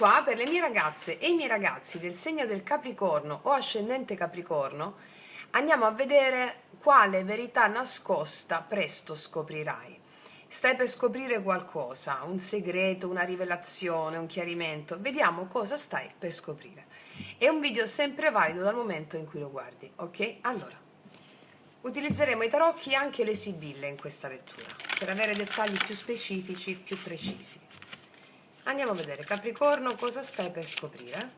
qua per le mie ragazze e i miei ragazzi del segno del Capricorno o ascendente Capricorno. Andiamo a vedere quale verità nascosta presto scoprirai. Stai per scoprire qualcosa, un segreto, una rivelazione, un chiarimento. Vediamo cosa stai per scoprire. È un video sempre valido dal momento in cui lo guardi, ok? Allora, utilizzeremo i tarocchi e anche le sibille in questa lettura per avere dettagli più specifici, più precisi. Andiamo a vedere, Capricorno, cosa stai per scoprire?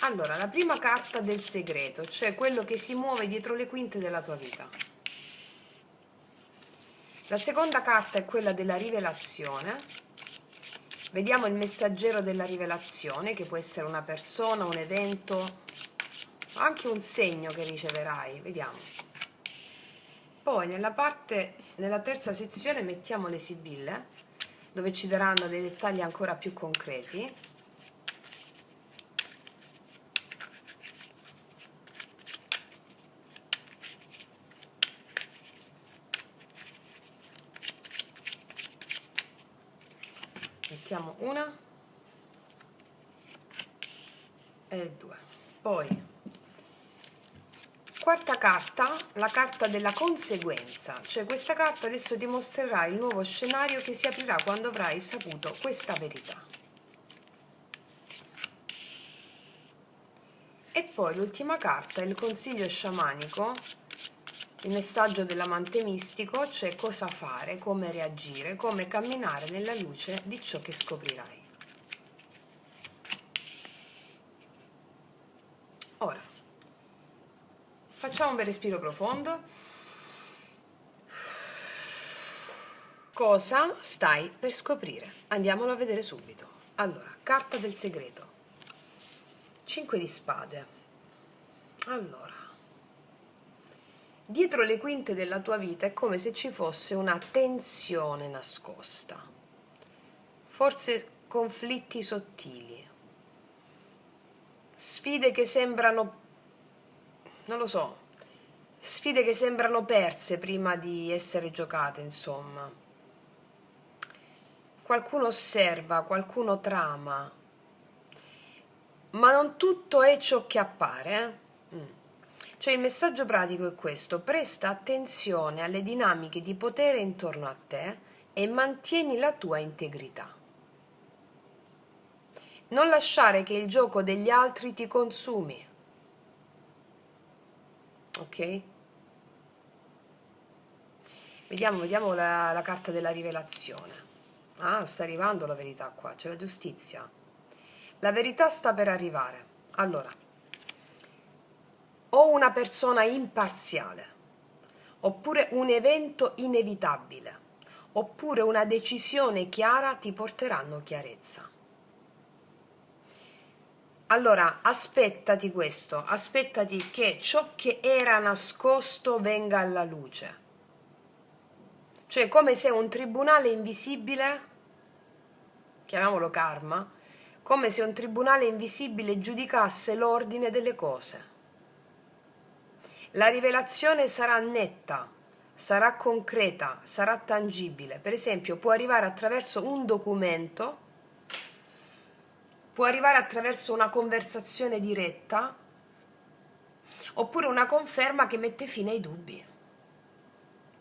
Allora, la prima carta del segreto, cioè quello che si muove dietro le quinte della tua vita. La seconda carta è quella della rivelazione. Vediamo il messaggero della rivelazione, che può essere una persona, un evento, anche un segno che riceverai. Vediamo. Poi nella terza sezione mettiamo le sibille, dove ci daranno dei dettagli ancora più concreti. Mettiamo una e due. Poi quarta carta, la carta della conseguenza, cioè questa carta adesso ti mostrerà il nuovo scenario che si aprirà quando avrai saputo questa verità. E poi l'ultima carta è il consiglio sciamanico, il messaggio dell'amante mistico, cioè cosa fare, come reagire, come camminare nella luce di ciò che scoprirai. Ora, facciamo un bel respiro profondo. Cosa stai per scoprire? Andiamolo a vedere subito. Allora, carta del segreto. 5 di spade. Allora, dietro le quinte della tua vita è come se ci fosse una tensione nascosta, forse conflitti sottili, sfide che sembrano, non lo so, sfide che sembrano perse prima di essere giocate, insomma. Qualcuno osserva, qualcuno trama, ma non tutto è ciò che appare, Cioè il messaggio pratico è questo: presta attenzione alle dinamiche di potere intorno a te e mantieni la tua integrità. Non lasciare che il gioco degli altri ti consumi. Ok? Vediamo la carta della rivelazione. Ah, sta arrivando la verità qua, c'è la giustizia. La verità sta per arrivare. Allora, o una persona imparziale, oppure un evento inevitabile, oppure una decisione chiara ti porteranno chiarezza. Allora, aspettati questo, aspettati che ciò che era nascosto venga alla luce. Cioè, come se un tribunale invisibile, chiamiamolo karma, come se un tribunale invisibile giudicasse l'ordine delle cose. La rivelazione sarà netta, sarà concreta, sarà tangibile. Per esempio, può arrivare attraverso un documento, può arrivare attraverso una conversazione diretta, oppure una conferma che mette fine ai dubbi.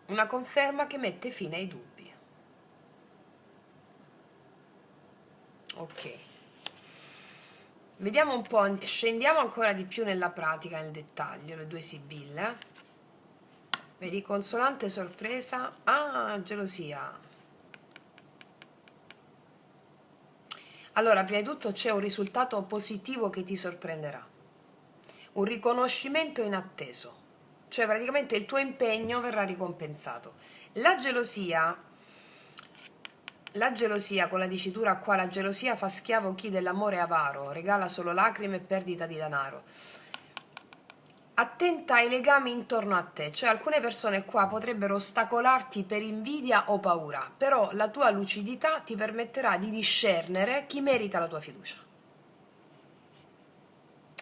Una conferma che mette fine ai dubbi. Ok. Vediamo un po', scendiamo ancora di più nella pratica, nel dettaglio, le due sibille. Vedi, consolante, sorpresa. Ah, gelosia. Allora, prima di tutto c'è un risultato positivo che ti sorprenderà. Un riconoscimento inatteso. Cioè praticamente il tuo impegno verrà ricompensato. La gelosia con la dicitura qua, la gelosia fa schiavo chi dell'amore avaro, regala solo lacrime e perdita di denaro. Attenta ai legami intorno a te, cioè alcune persone qua potrebbero ostacolarti per invidia o paura, però la tua lucidità ti permetterà di discernere chi merita la tua fiducia.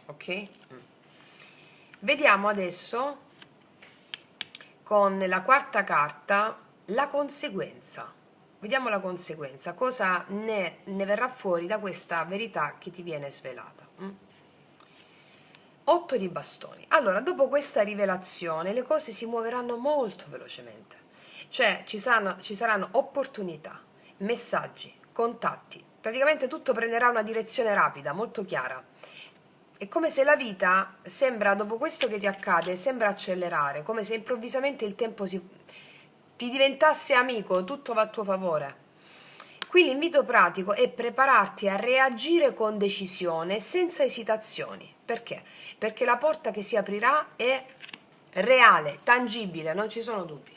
Ok? Vediamo adesso con la quarta carta, la conseguenza. Vediamo la conseguenza, cosa ne verrà fuori da questa verità che ti viene svelata. 8 di bastoni. Allora, dopo questa rivelazione le cose si muoveranno molto velocemente, cioè ci saranno opportunità, messaggi, contatti, praticamente tutto prenderà una direzione rapida, molto chiara. È come se la vita sembra, dopo questo che ti accade, sembra accelerare, come se improvvisamente il tempo ti diventasse amico, tutto va a tuo favore. Qui l'invito pratico è prepararti a reagire con decisione, senza esitazioni. Perché? Perché la porta che si aprirà è reale, tangibile, non ci sono dubbi.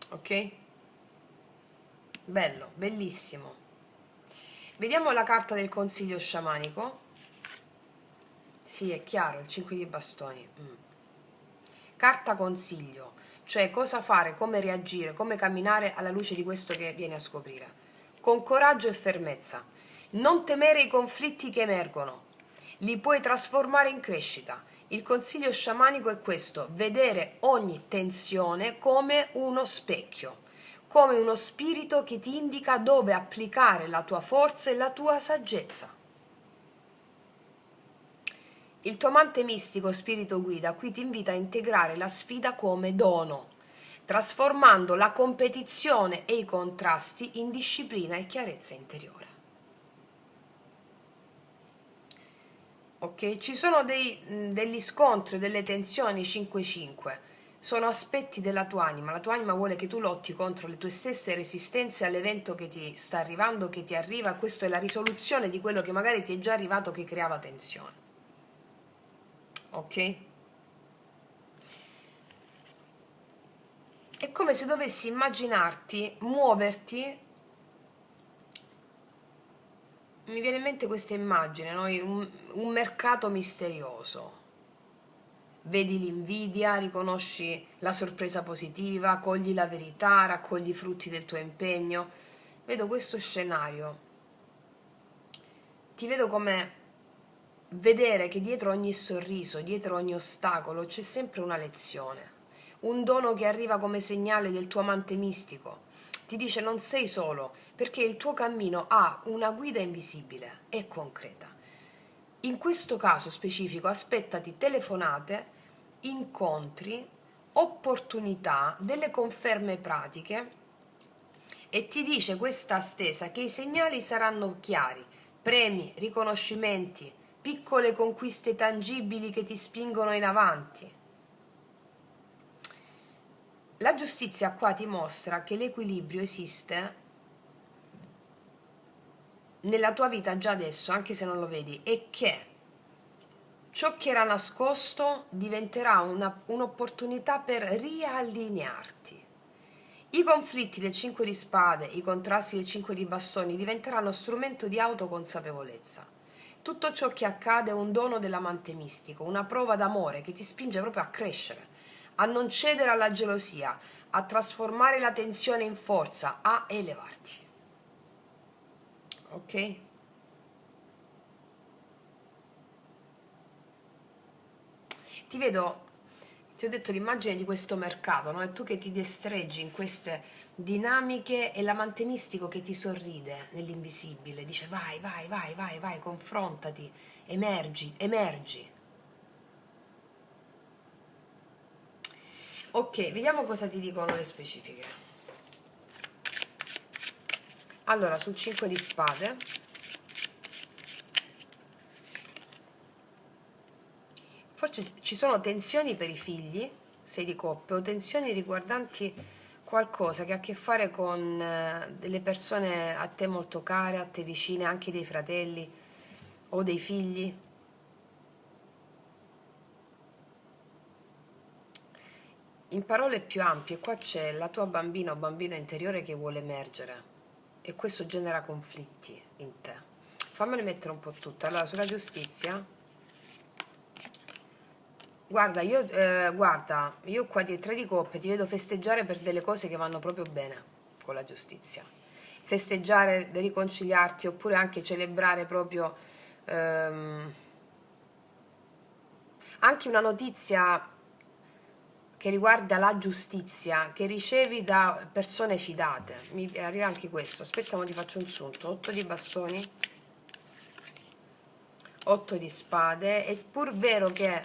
Ok? Bello, bellissimo. Vediamo la carta del consiglio sciamanico. Sì, è chiaro, il 5 di bastoni. Carta consiglio, cioè cosa fare, come reagire, come camminare alla luce di questo che vieni a scoprire. Con coraggio e fermezza. Non temere i conflitti che emergono, li puoi trasformare in crescita. Il consiglio sciamanico è questo: vedere ogni tensione come uno specchio, come uno spirito che ti indica dove applicare la tua forza e la tua saggezza. Il tuo amante mistico, spirito guida, qui ti invita a integrare la sfida come dono, trasformando la competizione e i contrasti in disciplina e chiarezza interiore. Ok? Ci sono degli scontri, delle tensioni 5-5. Sono aspetti della tua anima. La tua anima vuole che tu lotti contro le tue stesse resistenze all'evento che ti sta arrivando, che ti arriva. Questa è la risoluzione di quello che magari ti è già arrivato, che creava tensione. Ok? È come se dovessi immaginarti muoverti. Mi viene in mente questa immagine, no? Un mercato misterioso. Vedi l'invidia, riconosci la sorpresa positiva, cogli la verità, raccogli i frutti del tuo impegno. Vedo questo scenario. Ti vedo come vedere che dietro ogni sorriso, dietro ogni ostacolo, c'è sempre una lezione. Un dono che arriva come segnale del tuo amante mistico. Ti dice: non sei solo, perché il tuo cammino ha una guida invisibile e concreta. In questo caso specifico aspettati telefonate, incontri, opportunità, delle conferme pratiche, e ti dice questa stesa che i segnali saranno chiari: premi, riconoscimenti, piccole conquiste tangibili che ti spingono in avanti. La giustizia qua ti mostra che l'equilibrio esiste nella tua vita già adesso, anche se non lo vedi, e che ciò che era nascosto diventerà un'opportunità per riallinearti. I conflitti del 5 di spade, i contrasti del 5 di bastoni diventeranno strumento di autoconsapevolezza. Tutto ciò che accade è un dono dell'amante mistico, una prova d'amore che ti spinge proprio a crescere, a non cedere alla gelosia, a trasformare la tensione in forza, a elevarti. Ok? Ti vedo, ti ho detto l'immagine di questo mercato, no? E tu che ti destreggi in queste dinamiche e l'amante mistico che ti sorride nell'invisibile, dice: vai, vai, vai, vai, vai, confrontati, emergi, emergi. Ok, vediamo cosa ti dicono le specifiche. Allora, sul 5 di spade, forse ci sono tensioni per i figli, 6 di coppe, o tensioni riguardanti qualcosa che ha a che fare con delle persone a te molto care, a te vicine, anche dei fratelli o dei figli. In parole più ampie, qua c'è la tua bambina o bambino interiore che vuole emergere e questo genera conflitti in te. Fammele mettere un po' tutte. Allora, sulla giustizia, guarda, io qua di 3 di coppe ti vedo festeggiare per delle cose che vanno proprio bene con la giustizia. Festeggiare, riconciliarti, oppure anche celebrare proprio anche una notizia che riguarda la giustizia che ricevi da persone fidate. Mi arriva anche questo, aspetta, ti faccio un sunto. 8 di bastoni, 8 di spade. È pur vero che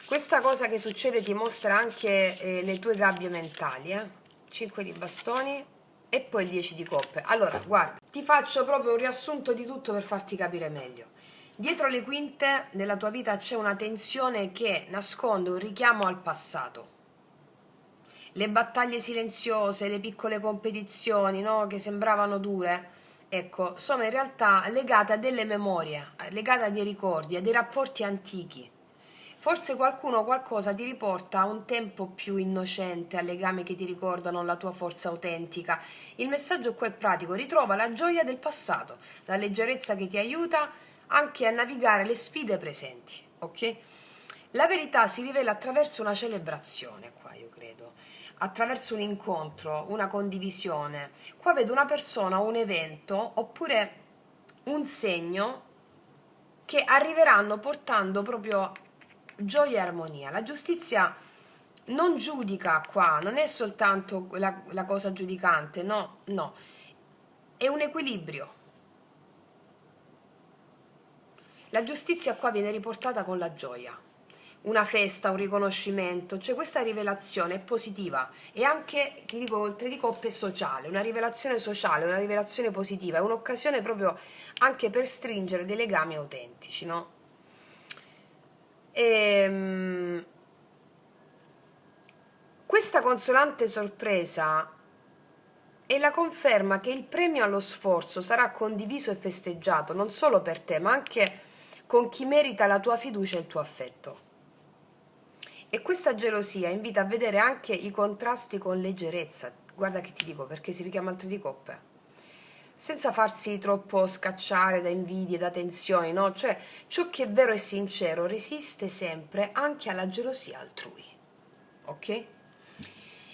questa cosa che succede ti mostra anche le tue gabbie mentali, 5 di bastoni e poi il 10 di coppe. Allora, guarda, ti faccio proprio un riassunto di tutto per farti capire meglio. Dietro le quinte nella tua vita c'è una tensione che nasconde un richiamo al passato. Le battaglie silenziose, le piccole competizioni, no, che sembravano dure, ecco, sono in realtà legate a delle memorie, legate a dei ricordi, a dei rapporti antichi. Forse qualcuno qualcosa ti riporta a un tempo più innocente, a legami che ti ricordano la tua forza autentica. Il messaggio qua è pratico: ritrova la gioia del passato, la leggerezza che ti aiuta anche a navigare le sfide presenti, ok? La verità si rivela attraverso una celebrazione, qua io credo, attraverso un incontro, una condivisione. Qua vedo una persona, un evento, oppure un segno che arriveranno portando proprio gioia e armonia. La giustizia non giudica qua, non è soltanto la cosa giudicante, no, no, è un equilibrio. La giustizia qua viene riportata con la gioia, una festa, un riconoscimento, cioè questa rivelazione è positiva e anche, ti dico, oltre di coppe è sociale, una rivelazione sociale, una rivelazione positiva, è un'occasione proprio anche per stringere dei legami autentici, no? Questa consolante sorpresa è la conferma che il premio allo sforzo sarà condiviso e festeggiato non solo per te, ma anche con chi merita la tua fiducia e il tuo affetto. E questa gelosia invita a vedere anche i contrasti con leggerezza. Guarda che ti dico, perché si richiama al 3 di coppe. Senza farsi troppo scacciare da invidie, da tensioni, no? Cioè, ciò che è vero e sincero resiste sempre anche alla gelosia altrui. Ok?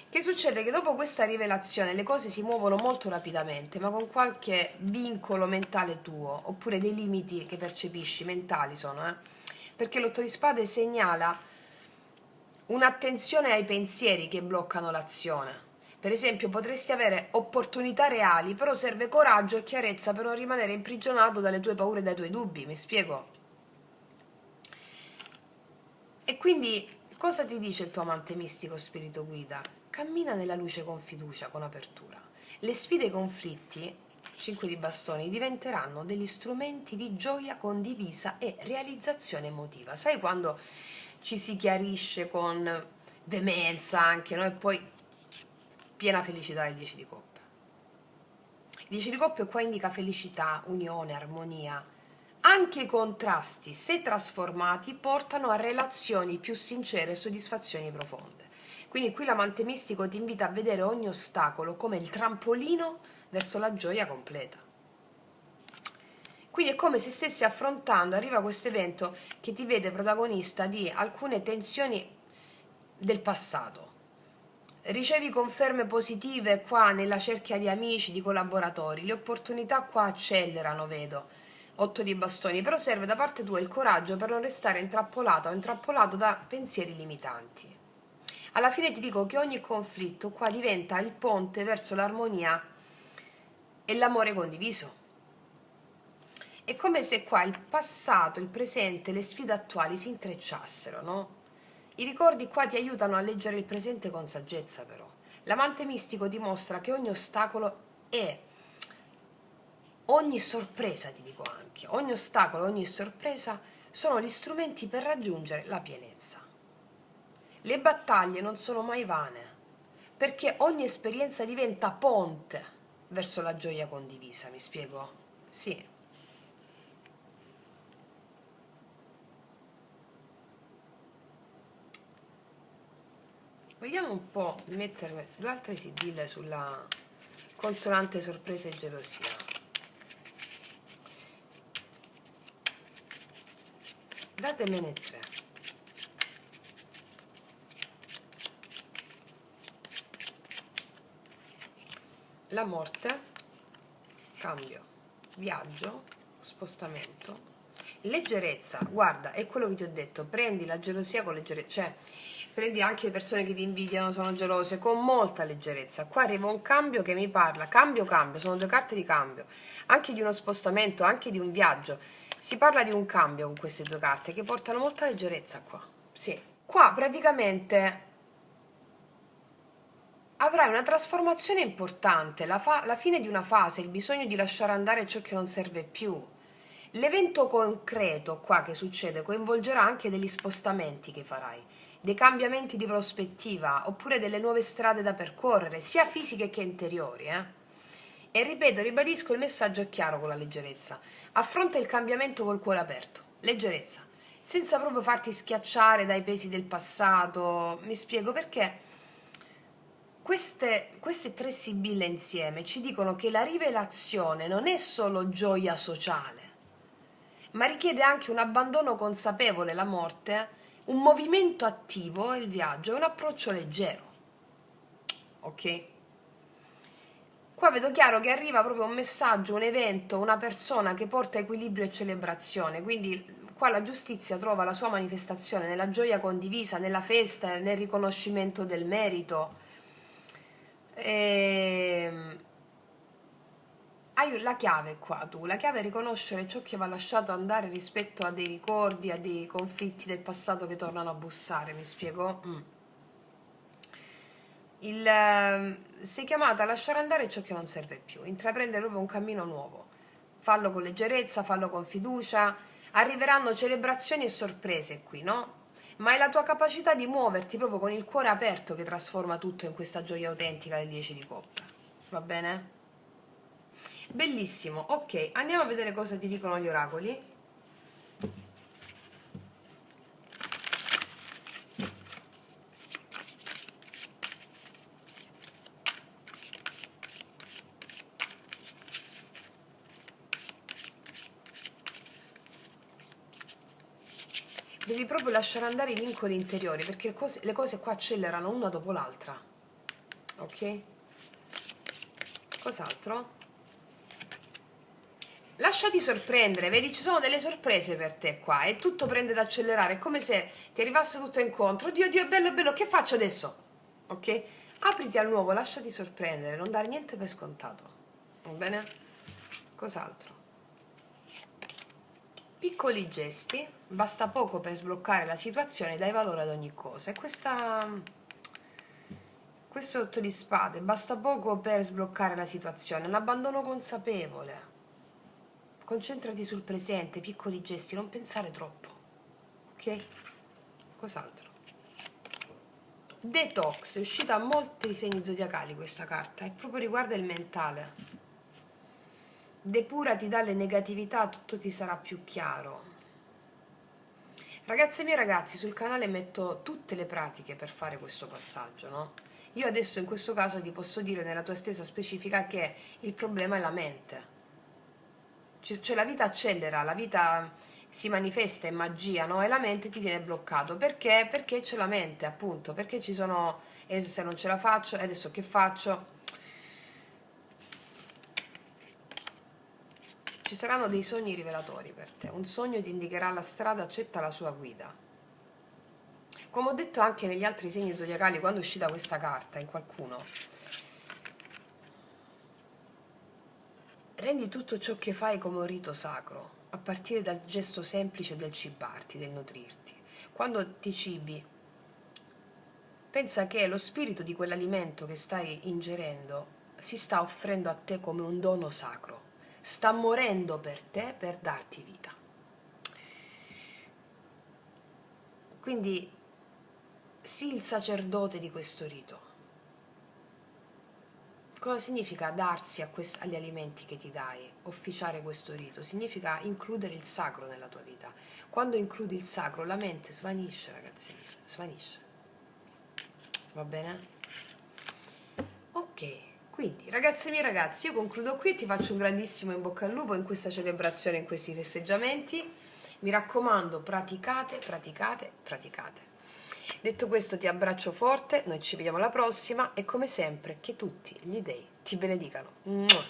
Che succede? Che dopo questa rivelazione le cose si muovono molto rapidamente, ma con qualche vincolo mentale tuo, oppure dei limiti che percepisci, mentali sono, Perché l'otto di spade segnala un'attenzione ai pensieri che bloccano l'azione. Per esempio, potresti avere opportunità reali, però serve coraggio e chiarezza per non rimanere imprigionato dalle tue paure e dai tuoi dubbi, mi spiego? E quindi cosa ti dice il tuo amante mistico spirito guida? Cammina nella luce con fiducia, con apertura. Le sfide e i conflitti, 5 di bastoni, diventeranno degli strumenti di gioia condivisa e realizzazione emotiva. Sai quando ci si chiarisce con veemenza anche, no? E poi piena felicità il 10 di coppe. Il 10 di coppe qua indica felicità, unione, armonia. Anche i contrasti, se trasformati, portano a relazioni più sincere e soddisfazioni profonde. Quindi qui l'amante mistico ti invita a vedere ogni ostacolo come il trampolino verso la gioia completa. Quindi è come se stessi affrontando, arriva questo evento che ti vede protagonista di alcune tensioni del passato. Ricevi conferme positive qua nella cerchia di amici, di collaboratori, le opportunità qua accelerano, vedo. 8 di bastoni, però serve da parte tua il coraggio per non restare intrappolata o intrappolato da pensieri limitanti. Alla fine ti dico che ogni conflitto qua diventa il ponte verso l'armonia e l'amore condiviso. È come se qua il passato, il presente e le sfide attuali si intrecciassero, no? I ricordi qua ti aiutano a leggere il presente con saggezza, però. L'amante mistico dimostra che ogni ostacolo è, ogni sorpresa, ti dico anche, ogni ostacolo, ogni sorpresa sono gli strumenti per raggiungere la pienezza. Le battaglie non sono mai vane, perché ogni esperienza diventa ponte verso la gioia condivisa, mi spiego? Sì. Vediamo un po' di mettere due altre sibille sulla consonante sorpresa e gelosia. Datemene tre. La morte, cambio, viaggio, spostamento. leggerezza, guarda, è quello che ti ho detto, prendi la gelosia con leggerezza, cioè prendi anche le persone che ti invidiano, sono gelose, con molta leggerezza. Qua arriva un cambio che mi parla, cambio, sono due carte di cambio, anche di uno spostamento, anche di un viaggio. Si parla di un cambio con queste due carte che portano molta leggerezza qua. Sì, qua praticamente avrai una trasformazione importante, la fine di una fase, il bisogno di lasciare andare ciò che non serve più. L'evento concreto qua che succede coinvolgerà anche degli spostamenti che farai, dei cambiamenti di prospettiva oppure delle nuove strade da percorrere, sia fisiche che interiori. E ripeto, ribadisco, il messaggio è chiaro con la leggerezza. Affronta il cambiamento col cuore aperto, leggerezza, senza proprio farti schiacciare dai pesi del passato. Mi spiego perché. Queste tre sibille insieme ci dicono che la rivelazione non è solo gioia sociale, ma richiede anche un abbandono consapevole, la morte, un movimento attivo, il viaggio, e un approccio leggero. Ok? Qua vedo chiaro che arriva proprio un messaggio, un evento, una persona che porta equilibrio e celebrazione, quindi qua la giustizia trova la sua manifestazione nella gioia condivisa, nella festa, nel riconoscimento del merito. Hai la chiave qua tu, la chiave è riconoscere ciò che va lasciato andare rispetto a dei ricordi, a dei conflitti del passato che tornano a bussare, mi spiego? Sei chiamata a lasciare andare ciò che non serve più, intraprendere proprio un cammino nuovo. Fallo con leggerezza, fallo con fiducia, arriveranno celebrazioni e sorprese qui, no? Ma è la tua capacità di muoverti proprio con il cuore aperto che trasforma tutto in questa gioia autentica del 10 di coppa. Va bene? Bellissimo, ok, andiamo a vedere cosa ti dicono gli oracoli. Devi proprio lasciare andare i vincoli interiori perché le cose qua accelerano una dopo l'altra. Ok? Cos'altro? Lasciati sorprendere, vedi, ci sono delle sorprese per te qua e tutto prende ad accelerare, è come se ti arrivasse tutto incontro. Dio, Dio, è bello, che faccio adesso? Ok? Apriti al nuovo, lasciati sorprendere, non dare niente per scontato. Va bene? Cos'altro? Piccoli gesti, basta poco per sbloccare la situazione, dai valore ad ogni cosa. E questo 8 di spade, basta poco per sbloccare la situazione, un abbandono consapevole. Concentrati sul presente, piccoli gesti, non pensare troppo. Ok? Cos'altro? Detox, è uscita a molti segni zodiacali questa carta e proprio riguarda il mentale. Depurati dalle negatività, tutto ti sarà più chiaro. Ragazze e miei ragazzi, sul canale metto tutte le pratiche per fare questo passaggio, no? Io adesso in questo caso ti posso dire nella tua stessa specifica che il problema è la mente. Cioè la vita accelera, la vita si manifesta in magia, no? E la mente ti tiene bloccato. Perché? Perché c'è la mente, appunto, perché ci sono, e se non ce la faccio, e adesso che faccio? Ci saranno dei sogni rivelatori per te, un sogno ti indicherà la strada, accetta la sua guida. Come ho detto anche negli altri segni zodiacali, quando è uscita questa carta in qualcuno, rendi tutto ciò che fai come un rito sacro, a partire dal gesto semplice del cibarti, del nutrirti. Quando ti cibi, pensa che lo spirito di quell'alimento che stai ingerendo si sta offrendo a te come un dono sacro, sta morendo per te per darti vita. Quindi sii il sacerdote di questo rito. Cosa significa darsi agli alimenti che ti dai, officiare questo rito? Significa includere il sacro nella tua vita. Quando includi il sacro, la mente svanisce, ragazzi, svanisce. Va bene? Ok, quindi ragazzi e miei ragazzi, io concludo qui e ti faccio un grandissimo in bocca al lupo in questa celebrazione, in questi festeggiamenti. Mi raccomando, praticate, praticate, praticate. Detto questo ti abbraccio forte, noi ci vediamo alla prossima e come sempre che tutti gli dei ti benedicano. Mua.